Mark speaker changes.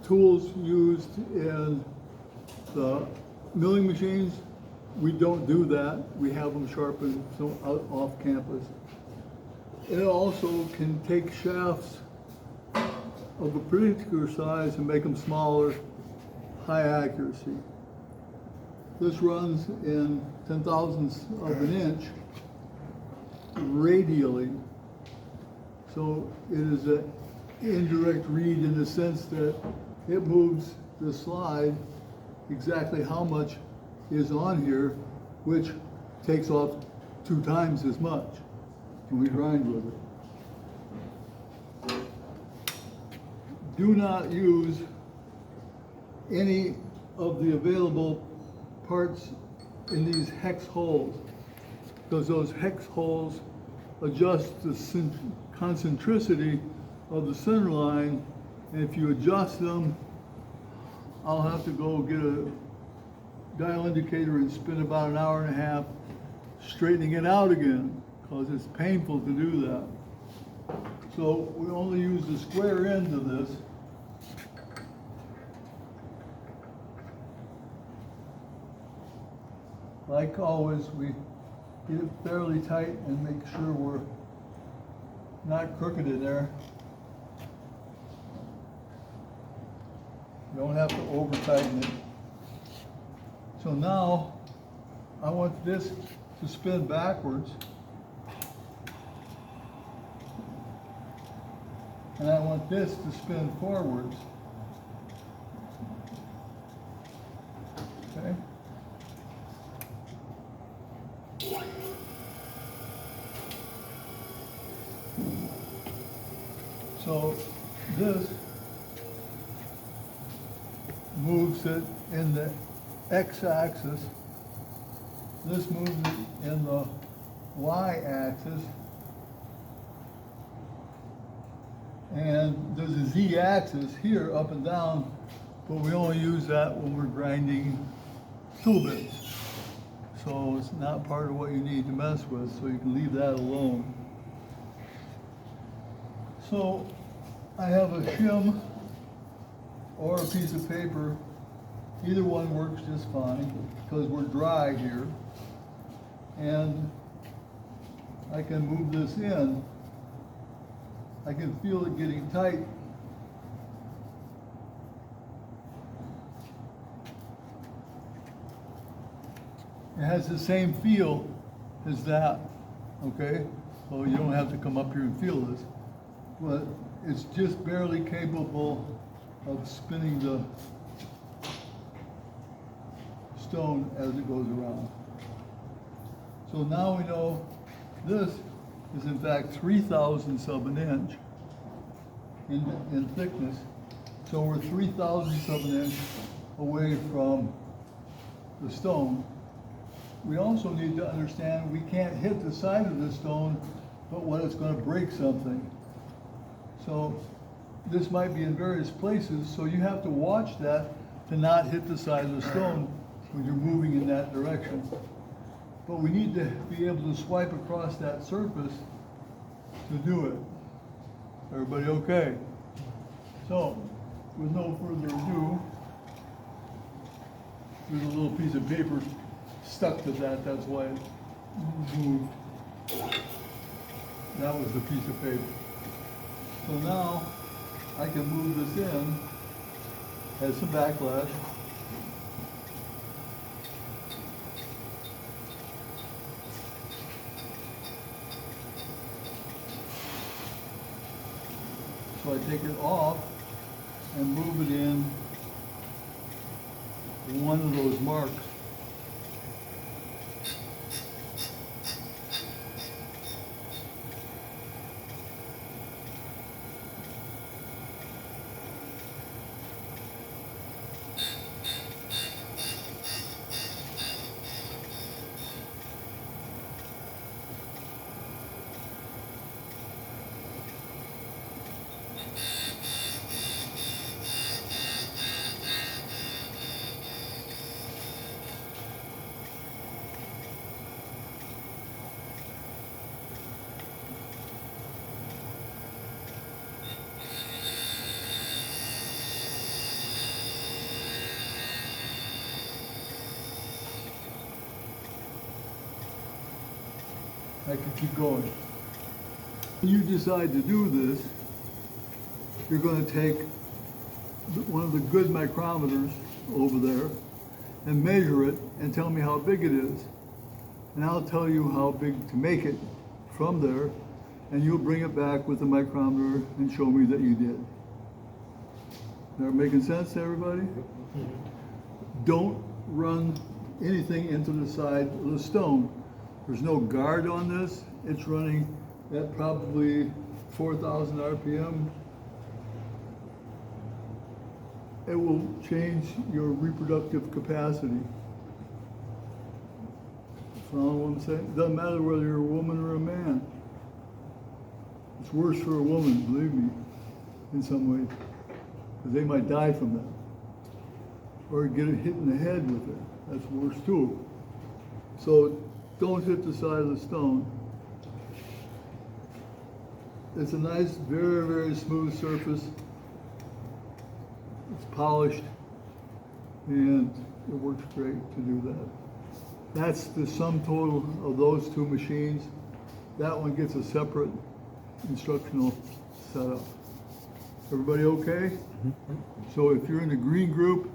Speaker 1: tools used in the milling machines, we don't do that. We have them sharpened out off campus. It also can take shafts of a particular size and make them smaller, high accuracy. This runs in 10,000ths of an inch radially. So it is an indirect read in the sense that it moves the slide exactly how much is on here, which takes off 2 times as much when we grind with it. Do not use any of the available parts in these hex holes, because those hex holes adjust the concentricity of the center line, and if you adjust them, I'll have to go get a dial indicator and spend about an hour and a half straightening it out again, because it's painful to do that. So we only use the square end of this. Like always, we get it fairly tight and make sure we're not crooked in there. You don't have to over tighten it. So now I want this to spin backwards, and I want this to spin forwards. Okay? So this moves it in the x-axis, this moves it in the y-axis, and there's a z-axis here, up and down, but we only use that when we're grinding tool bits. So it's not part of what you need to mess with, so you can leave that alone. So I have a shim or a piece of paper. Either one works just fine because we're dry here. And I can move this in. I can feel it getting tight. It has the same feel as that, okay? So you don't have to come up here and feel this. But it's just barely capable of spinning the stone as it goes around. So now we know this is in fact 3/1000ths of an inch in thickness. So we're 3/1000ths of an inch away from the stone. We also need to understand we can't hit the side of the stone, but what it's going to break something. So this might be in various places, so you have to watch that to not hit the side of the stone when you're moving in that direction. But we need to be able to swipe across that surface to do it. Everybody okay? So, with no further ado, there's a little piece of paper stuck to that, that's why it moved. That was the piece of paper. So now I can move this in, has some backlash. So I take it off and move it in one of those marks. I can keep going. When you decide to do this, you're going to take one of the good micrometers over there and measure it and tell me how big it is. And I'll tell you how big to make it from there, and you'll bring it back with the micrometer and show me that you did. That making sense to everybody? Don't run anything into the side of the stone. There's no guard on this. It's running at probably 4,000 RPM. It will change your reproductive capacity. Follow what I'm saying? It doesn't matter whether you're a woman or a man. It's worse for a woman, believe me, in some ways, because they might die from that. Or get hit in the head with it. That's worse too. So don't hit the side of the stone. It's a nice, very, very smooth surface. It's polished, and it works great to do that. That's the sum total of those two machines. That one gets a separate instructional setup. Everybody okay? So if you're in the green group,